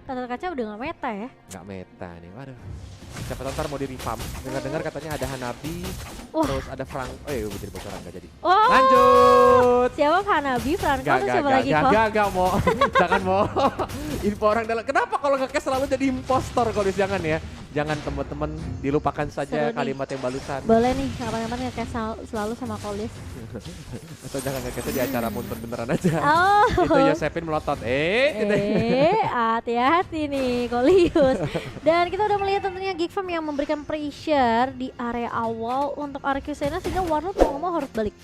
Tata kaca udah nggak meta ya? Nggak meta nih, waduh. Siapa tahu ntar mau di revamp. Dengar-dengar katanya ada Hanabi, Wah. terus ada Frank. Oh iya, jadi bocoran nggak jadi. Oh, Lanjut. siapa Hanabi, Franco, terus siapa lagi kok? Gak mau. Jangan mau. Info orang dalam. Kenapa kalau nge-cash selalu jadi impostor kalau jangan ya? Jangan teman-teman dilupakan saja Seru nih. kalimat yang balusan. Boleh nih, kapan-kapan nge-cash selalu sama Kolis. Atau jangan nge-cash di acara mundur beneran aja. Oh. Itu Yosepin melotot. Hati-hati nih Kolius. Dan kita udah melihat tentunya Geek Farm yang memberikan pressure di area awal untuk Arcusena sehingga Warlord mau ngomong harus balik.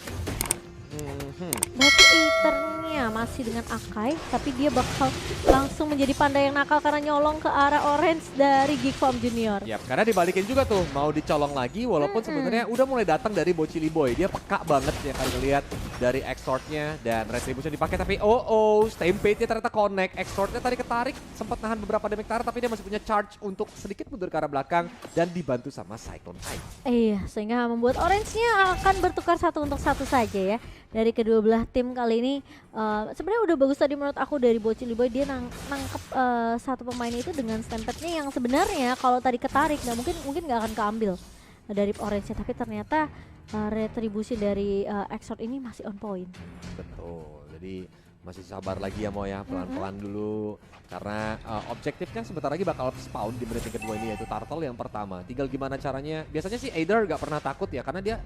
Berarti Aethernya masih dengan Akai, tapi dia bakal langsung menjadi panda yang nakal karena nyolong ke arah orange dari Geek Farm Junior. Yap, karena dibalikin juga tuh, mau dicolong lagi walaupun sebenarnya udah mulai datang dari Bocili Boy. Dia peka banget ya kan ngelihat dari extortnya dan retribution dipakai, tapi Stampede-nya ternyata connect. Extortnya tadi ketarik, sempat nahan beberapa damage Tara, tapi dia masih punya charge untuk sedikit mundur ke arah belakang dan dibantu sama Cyclone Eye. Iya, sehingga membuat orange-nya akan bertukar 1 untuk 1 saja ya. Dari kedua belah tim kali ini sebenarnya udah bagus tadi menurut aku dari Bocili Boy, dia nangkep satu pemain itu dengan stampede-nya yang sebenarnya kalau tadi ketarik mungkin nggak akan keambil dari orange-nya, tapi ternyata retribusi dari Exort ini masih on point. Betul, jadi masih sabar lagi ya Mo ya, pelan-pelan dulu. Karena objektifnya sebentar lagi bakal spawn di menit yang kedua ini, yaitu Turtle yang pertama. Tinggal gimana caranya, biasanya sih Aider gak pernah takut ya, karena dia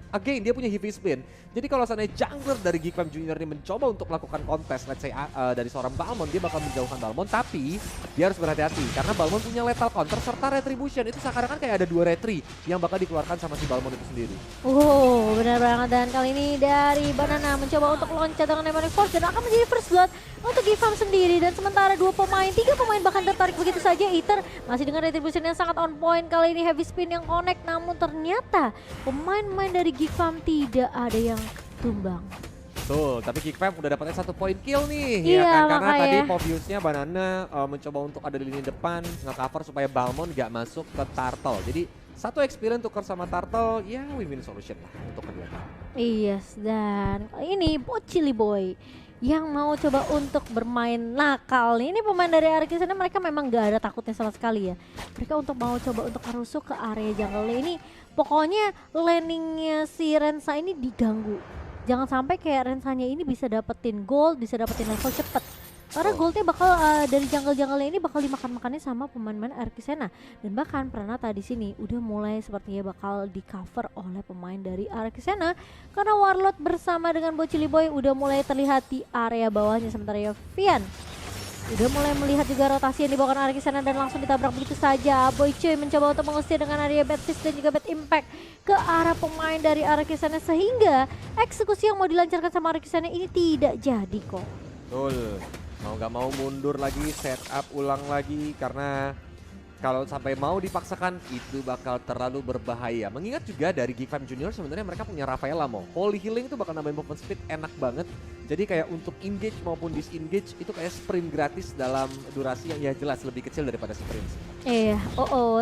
punya heavy spin. Jadi kalau seandainya jungler dari Geek Farm Junior ini mencoba untuk melakukan kontes, let's say dari seorang Balmond, dia bakal menjauhkan Balmond. Tapi dia harus berhati-hati, karena Balmond punya lethal counter serta retribution. Itu seakan-akan kayak ada 2 retri yang bakal dikeluarkan sama si Balmond itu sendiri. Oh, benar banget. Dan kali ini dari Banana mencoba untuk loncat dengan Demonic Force dan akan menjadi first blood untuk Geek Farm sendiri. Dan sementara 3 pemain bahkan tertarik begitu saja. Aether masih dengan retribution yang sangat on point. Kali ini heavy spin yang connect, namun ternyata pemain-pemain dari Geek Farm tidak ada yang tumbang. Betul, tapi Geek Farm udah dapatnya 1 point kill nih, Iya, ya kan? Karena makanya. tadi Poviusnya Banana mencoba untuk ada di lini depan, nge-cover supaya Balmond gak masuk ke Turtle. Jadi 1 experience tukar sama Turtle, ya win-win solution lah untuk kedua tim. Yes, dan ini Bocili Boy yang mau coba untuk bermain nakal. Ini pemain dari Arcusena, mereka memang gak ada takutnya sama sekali ya. Mereka untuk mau coba untuk merusuk ke area jungle ini. Pokoknya landingnya si Rensa ini diganggu. Jangan sampai kayak Rensanya ini bisa dapetin gold, bisa dapetin level cepet. Karena goldnya bakal dari jungle-jungle ini bakal dimakan-makannya sama pemain-pemain Arcusena. Dan bahkan Pranata di sini udah mulai sepertinya bakal di cover oleh pemain dari Arcusena. Karena Warlord bersama dengan Bocili Boy udah mulai terlihat di area bawahnya. Sementara Yovian udah mulai melihat juga rotasi yang dibawakan Arcusena dan langsung ditabrak begitu saja. Boy Cuy mencoba untuk mengusir dengan area Bad Fist dan juga Bad Impact ke arah pemain dari Arcusena. Sehingga eksekusi yang mau dilancarkan sama Arcusena ini tidak jadi kok. Betul. Mau gak mau mundur lagi, setup ulang lagi, karena kalau sampai mau dipaksakan itu bakal terlalu berbahaya. Mengingat juga dari Geek Farm Junior sebenarnya mereka punya Rafaela Mo. Holy Healing itu bakal nambahin movement speed enak banget. Jadi kayak untuk engage maupun disengage itu kayak sprint gratis dalam durasi yang ya jelas lebih kecil daripada sprint.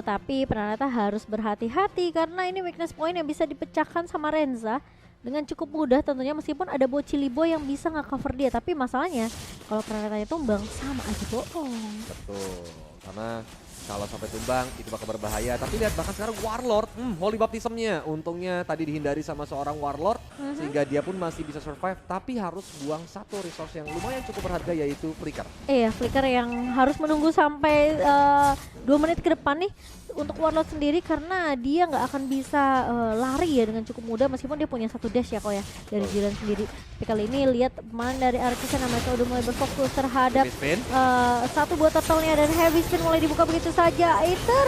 Tapi Pranata harus berhati-hati karena ini weakness point yang bisa dipecahkan sama Renza dengan cukup mudah tentunya, meskipun ada Bocili Boy yang bisa nge-cover dia. Tapi masalahnya kalau Pranatanya tumbang sama aja bohong. Betul, karena kalau sampai tumbang itu bakal berbahaya. Tapi lihat bahkan sekarang Warlord, Holy Baptism-nya untungnya tadi dihindari sama seorang Warlord sehingga dia pun masih bisa survive, tapi harus buang 1 resource yang lumayan cukup berharga, yaitu Flicker. Iya, Flicker yang harus menunggu sampai 2 menit ke depan nih untuk Warlord sendiri, karena dia nggak akan bisa lari ya dengan cukup mudah, meskipun dia punya 1 dash ya kok ya dari Jiren sendiri. Tapi kali ini lihat pemain dari Arcusena mereka udah mulai berfokus terhadap satu buat turtle-nya dan heavy spin mulai dibuka begitu saja. Aether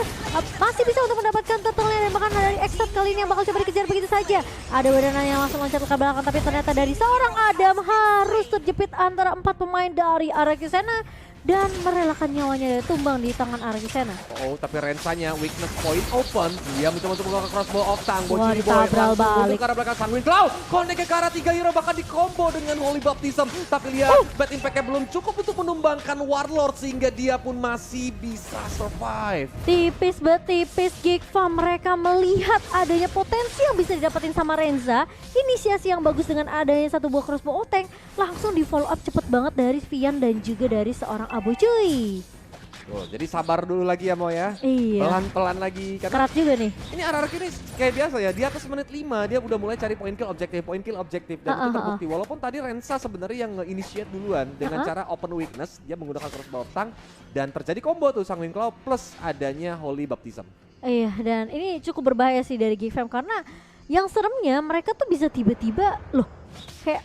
masih bisa untuk mendapatkan turtle-nya dan bahkan dari Exot kali ini yang bakal coba dikejar begitu saja. Ada Banana yang langsung loncat ke belakang, tapi ternyata dari seorang Adam harus terjepit antara 4 pemain dari Arcusena dan merelakan nyawanya tumbang di tangan Arcusena. Tapi Rensanya weakness point open. Dia mencoba untuk melakukan crossbow Octang. Wah, Bocili Boy ditabral langsung balik. untuk ke arah belakang Sunwing Claw. Connect ke arah 3 hero bahkan di combo dengan Holy Baptism. Tapi lihat Bad Impact-nya belum cukup untuk menumbangkan Warlord sehingga dia pun masih bisa survive. Tipis betipis Geek Farm, mereka melihat adanya potensi yang bisa didapetin sama Renza. Inisiasi yang bagus dengan adanya 1 buah crossbow Octang langsung di follow up cepet banget dari Vian dan juga dari seorang Abu Cuy. Oh, jadi sabar dulu lagi ya Mo ya. Iya. Pelan-pelan lagi. Karena Kerat juga nih. ini RRQ ini kayak biasa ya, di atas menit 5 dia udah mulai cari point kill objektif. Dan itu terbukti. Walaupun tadi Rensa sebenarnya yang nge-initiate duluan dengan cara open weakness, dia menggunakan crossbow tank dan terjadi combo tuh Sanguine Claw plus adanya Holy Baptism. Iya, dan ini cukup berbahaya sih dari Gfam karena yang seremnya mereka tuh bisa tiba-tiba loh kayak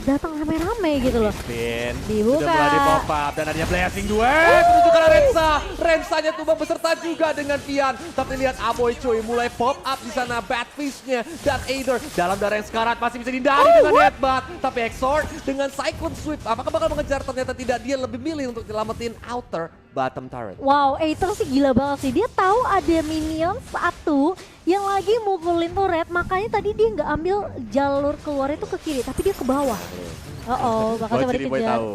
datang rame-rame gitu loh. Spin. Dibuka. Sudah mulai di pop up dan adanya Blessing Duet menuju ke Rensa. Rensanya tumbang beserta juga dengan Tian. Tapi lihat Aboy cuy mulai pop up di sana Batfish-nya dan Aether dalam darah yang sekarat masih bisa dihindari dengan headbutt. Tapi Exort dengan Cyclone Sweep apakah bakal mengejar? Ternyata tidak, dia lebih milih untuk nyelamatin outer bottom turret. Wow, Aether sih gila banget sih. Dia tahu ada minion satu yang lagi mukulin turret, makanya tadi dia nggak ambil jalur keluar itu ke kiri, tapi dia ke bawah. Bakal coba Chili Boy dikejar. tahu.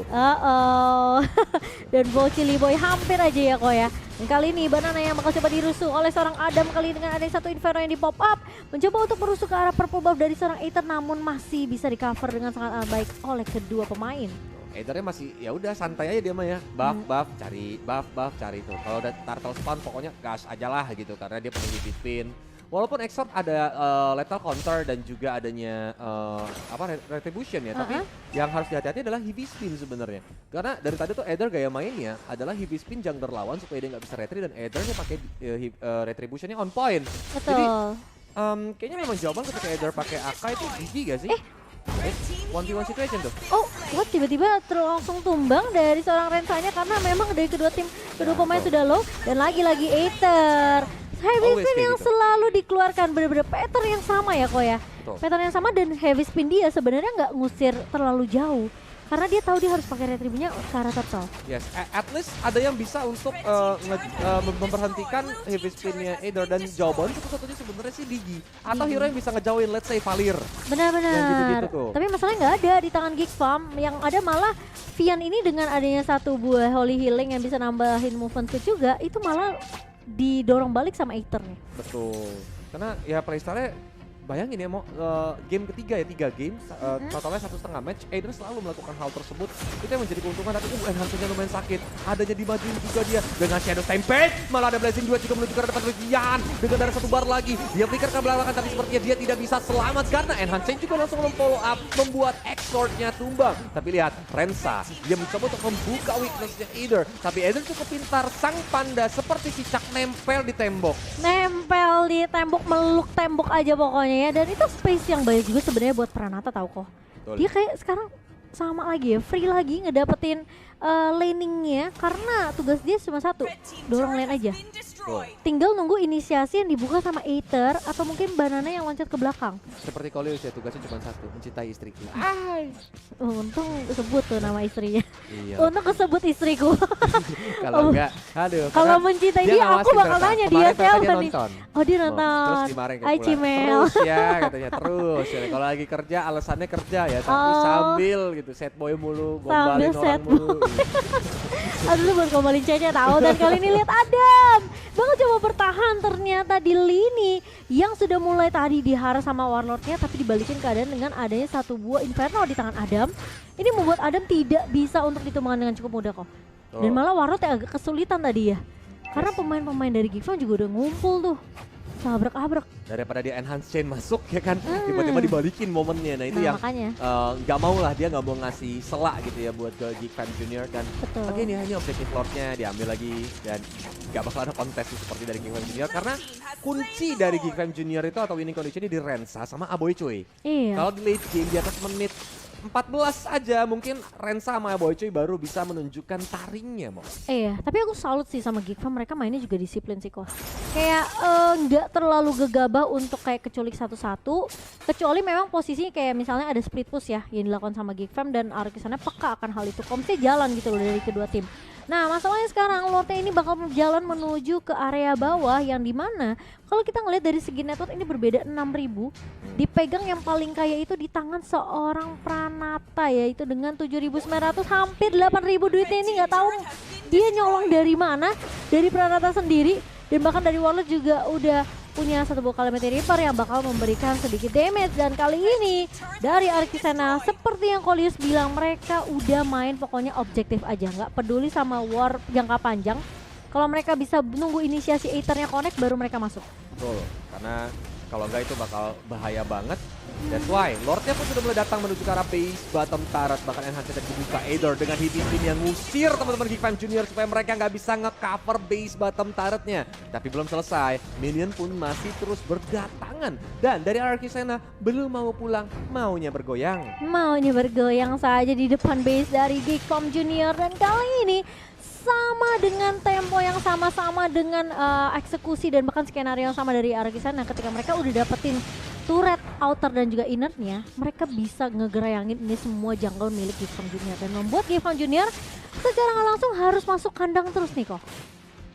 Dan Chili Boy hampir aja ya kok ya. Dan kali ini Banana yang bakal coba dirusuh oleh seorang Adam kali ini dengan ada satu Inferno yang di pop up. Mencoba untuk merusuh ke arah purple buff dari seorang Aether namun masih bisa di cover dengan sangat baik oleh kedua pemain. Aethernya masih ya udah santai aja dia mah ya. Buff cari tuh. Kalau udah turtle spawn pokoknya gas aja lah gitu karena dia punya heavy spin. Walaupun Exort ada lethal counter dan juga adanya retribution ya, tapi yang harus dihati-hati adalah heavy spin sebenarnya. Karena dari tadi tuh Aether gaya mainnya adalah heavy spin jungler lawan supaya dia nggak bisa retri dan Aethernya pakai retributionnya on point. Betul. Jadi kayaknya memang jawaban ketika Aether pakai AK itu GG gak sih? 1v1 situation tuh. What tiba-tiba langsung tumbang dari seorang Rensanya karena memang dari kedua pemain sudah low dan lagi-lagi Aether. Heavy Always spin kayak yang gitu. selalu dikeluarkan bener-bener pattern yang sama ya kok ya. Betul. Pattern yang sama dan heavy spin dia sebenarnya nggak ngusir terlalu jauh. Karena dia tahu dia harus pakai retribunya ke arah turtle. Yes, at least ada yang bisa untuk memberhentikan heavy spinnya Aether dan jawaban satu-satunya sebenarnya sih Digi atau hero yang bisa ngejauhin let's say Valir. Yang Benar-benar. gitu-gitu tuh. Tapi masalahnya nggak ada di tangan Geek Farm. Yang ada malah Vian ini dengan adanya satu buah Holy Healing yang bisa nambahin movement speed juga, itu malah didorong balik sama Aether nih. Betul. Karena ya playstyle-nya bayangin ya mau game ketiga ya 3 game totalnya 1,5 match Aether selalu melakukan hal tersebut itu yang menjadi keuntungan tapi enhancernya lumayan sakit adanya dimajuin juga dia dengan Shadow Stampede malah ada Blessing Duet juga menuju ke depan Vian dengan darah satu bar lagi dia flicker ke belakang tapi sepertinya dia tidak bisa selamat karena enhancer juga langsung memfollow up membuat Exort-nya tumbang tapi lihat Rensa dia mencoba untuk membuka weakness-nya Aether tapi Aether cukup pintar sang panda seperti cicak nempel di tembok Meluk tembok aja pokoknya ya. Dan itu space yang banyak juga sebenarnya buat Pranata tahu kok. Betul. Dia kayak sekarang sama lagi ya, free lagi ngedapetin laningnya karena tugas dia cuma satu, dorong lane aja. Tinggal nunggu inisiasi yang dibuka sama Aether atau mungkin Banana yang loncat ke belakang. Seperti Coleus ya tugasnya cuma satu, mencintai istriku. Untung kesebut tuh nama istrinya. Iya. Untung kesebut istriku. Kalau enggak, aduh. Kalau mencintai dia, aku bakal tanya dia siapa nih. Nonton. Oh dia Terus nonton. dimarahin Hai Cimel. Terus ya katanya terus. Ya. Kalau lagi kerja alasannya kerja ya, tapi sambil gitu set boy mulu, gombalin Sambil orang sad mulu. Aduh lu buat gombalin Cece tahu. Dan kali ini lihat Adam bakal coba bertahan ternyata di lini yang sudah mulai tadi dihara sama Warlordnya tapi dibalikin keadaan dengan adanya satu buah Inferno di tangan Adam. Ini membuat Adam tidak bisa untuk ditumbangkan dengan cukup mudah kok. Dan malah Warlord yang agak kesulitan tadi ya. Karena pemain-pemain dari Gifam juga udah ngumpul tuh. Sabrak-abrak. Daripada dia enhance chain masuk ya kan, tiba-tiba dibalikin momennya. Nah itu yang makanya. nggak mau lah, dia nggak mau ngasih selak gitu ya buat ke Geek Fam Junior. Dan Betul. lagi ini hanya objektif lordnya diambil lagi dan nggak bakal ada kontes seperti dari Geek Fam Junior karena kunci dari Geek Fam Junior itu atau winning condition ini di Rensa sama Aboy cuy. Iya. Kalau di late game di atas menit 14 aja mungkin Rensa sama Aboy cuy baru bisa menunjukkan taringnya mau. Iya, tapi aku salut sih sama Geekfam, mereka mainnya juga disiplin sih kok. Kayak nggak terlalu gegabah untuk kayak keculik satu-satu, kecuali memang posisinya kayak misalnya ada split push ya yang dilakukan sama Geekfam dan Arkisana peka akan hal itu. Komsnya jalan gitu loh dari kedua tim. Nah masalahnya sekarang Lorde ini bakal jalan menuju ke area bawah yang dimana kalau kita ngeliat dari segi network ini berbeda 6.000. Dipegang yang paling kaya itu di tangan seorang Pranata ya, itu dengan 7.900 hampir 8.000 duitnya ini nggak tahu dia nyolong dari mana, dari Pranata sendiri dan bahkan dari Warlord juga udah punya satu buah Calamity Reaper yang bakal memberikan sedikit damage. Dan kali ini dari Arkisana seperti yang Coleus bilang, mereka udah main pokoknya objektif aja, nggak peduli sama war jangka panjang. Kalau mereka bisa nunggu inisiasi Aether-nya connect baru mereka masuk. Betul, karena kalau enggak itu bakal bahaya banget. That's why Lordnya pun sudah mulai datang menuju ke arah base bottom turret. Bahkan Enhanced Attack dibuka Aether dengan Hidden Beam yang ngusir teman-teman Geek Fam Junior supaya mereka nggak bisa nge-cover base bottom turretnya. Tapi belum selesai, minion pun masih terus berdatangan. Dan dari RRQ Sena belum mau pulang, maunya bergoyang. Maunya bergoyang saja di depan base dari Geek Fam Junior. Dan kali ini sama dengan tempo yang sama dengan eksekusi dan bahkan skenario yang sama dari RRQ Sena. Ketika mereka udah dapetin turret, outer dan juga innernya, mereka bisa ngegerayangin ini semua jungle milik Geek Fam Junior dan membuat Geek Fam Junior secara nggak langsung harus masuk kandang terus nih kok.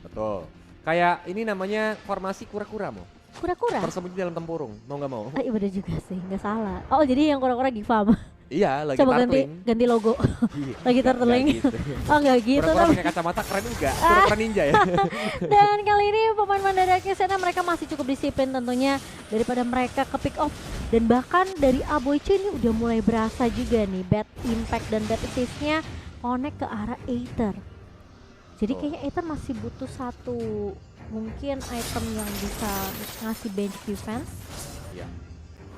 Betul. Kayak ini namanya formasi kura-kura mau. Kura-kura? Tersembunyi dalam tempurung, mau nggak mau? Iya bener juga sih, nggak salah. Oh jadi yang kura-kura Geek Fam. Iya, lagi Coba turtling. ganti logo. Iya, Lagi nggak turtling. gitu. Oh nggak gitu. Kura-kura tapi- pakai kacamata keren juga, kura-kura ninja ya. Dan kali ini pemain dari RRQ Sena mereka masih cukup disiplin tentunya daripada mereka ke pick off. Dan bahkan dari Aboichi ini udah mulai berasa juga nih bad impact dan bad assist-nya connect ke arah Aether. Jadi Oh. kayaknya Aether masih butuh satu mungkin item yang bisa ngasih bench defense Iya.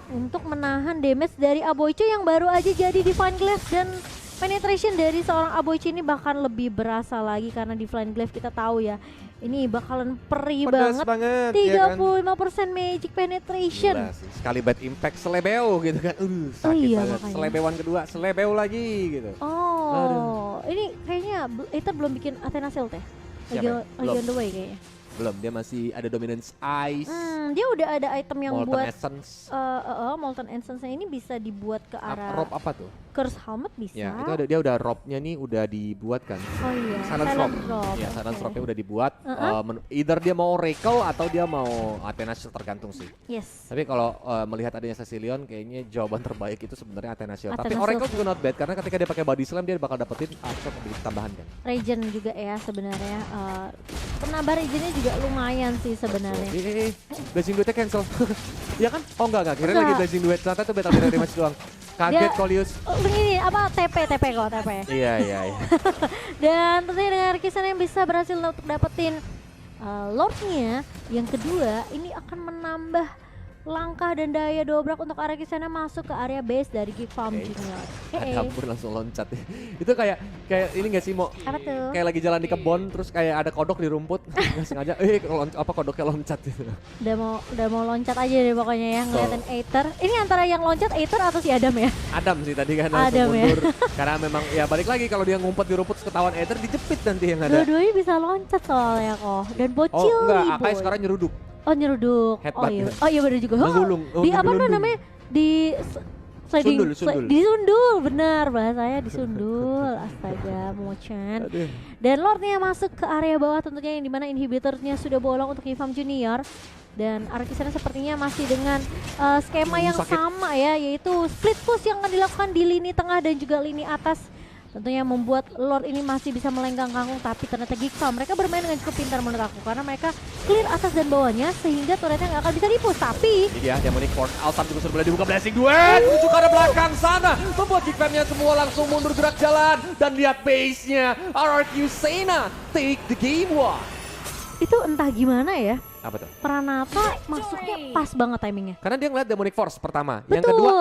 untuk menahan damage dari Aboichi yang baru aja jadi Divine Glaive. Dan penetration dari seorang Aboichi ini bahkan lebih berasa lagi karena Divine Glaive kita tahu ya ini bakalan perih Pedas banget. banget ya kan. 35% magic penetration. Gila sih, sekali bad impact selebeo gitu kan. Sakit iya, banget. makanya. Selebewan kedua, selebeo lagi gitu. Oh, ini kayaknya Aether belum bikin Athena Shield ya? Siapa ya? Lagi Belum. on the way kayaknya. Belum, dia masih ada dominance ice, Dia udah ada item yang molten buat essence. Molten Essence-nya ini bisa dibuat ke arah Rob apa tuh? Curse Helmet bisa. Ya, itu ada dia udah robnya nih udah dibuat kan. Oh iya, Silence Rob. Rob. Ya, Silence oke. Robnya udah dibuat. Either dia mau Oracle atau dia mau Athena Shield, tergantung sih. Yes. Tapi kalau melihat adanya Cecilion, kayaknya jawaban terbaik itu sebenarnya Athena Shield. Tapi Athena Oracle Shield. juga not bad karena ketika dia pakai body slam dia bakal dapetin absorb ability tambahan kan. Regen juga ya sebenarnya. Penambah regennya juga lumayan sih sebenarnya. Blazing Duetnya cancel. Iya kan? Oh enggak, kira Enggak. lagi Blazing Duet. Ternyata itu battle dari match doang. Kaget Dia- Kolius. Ini apa TP kok TP. Iya. Dan tentunya dengan Arkisan yang bisa berhasil untuk dapetin Lordnya yang kedua ini akan menambah langkah dan daya dobrak untuk arah Kisana masuk ke area base dari Geek Farm Oke. Junior. Ada ampun langsung loncat. Itu kayak ini gak sih mau Apa tuh? kayak lagi jalan di kebon terus kayak ada kodok di rumput nggak sengaja kodoknya loncat gitu. Udah mau loncat aja deh pokoknya ya ngeliatin Aether. Ini antara yang loncat Aether atau si Adam ya? Adam sih tadi kan langsung Adam ya. mundur. Karena memang ya balik lagi kalau dia ngumpet di rumput terus ketahuan Ether dijepit nanti yang ada. Dua-duanya bisa loncat soalnya kok. Dan Oh bocil enggak, nih Akai boy. sekarang nyeruduk. Oh nyeruduk. Headbutt ya. Oh iya bener juga. Menggulung. Di apa tuh Menggulung. namanya? Di sliding, Sundul. disundul, benar bahasanya disundul. Astaga, Mochan. Aduh. Dan Lordnya masuk ke area bawah tentunya yang dimana inhibitornya sudah bolong untuk Ifam Junior. Dan Arkisana sepertinya masih dengan skema yang sakit. sama ya, yaitu split push yang akan dilakukan di lini tengah dan juga lini atas. Tentunya membuat Lord ini masih bisa melenggang kangkung, tapi ternyata Geek Farm mereka bermain dengan cukup pintar menurut aku karena mereka clear atas dan bawahnya sehingga turretnya nggak akan bisa dipush. Tapi Ini dia Demonic Force Altar juga sudah boleh dibuka Blessing Duet menuju ke arah belakang sana membuat Geek Fam-nya semua langsung mundur gerak jalan dan lihat base-nya RRQ Sena take the game one. itu entah gimana ya, Apa tuh? Pranata masuknya pas banget timingnya. Karena dia ngeliat Demonic Force pertama, yang Betul. kedua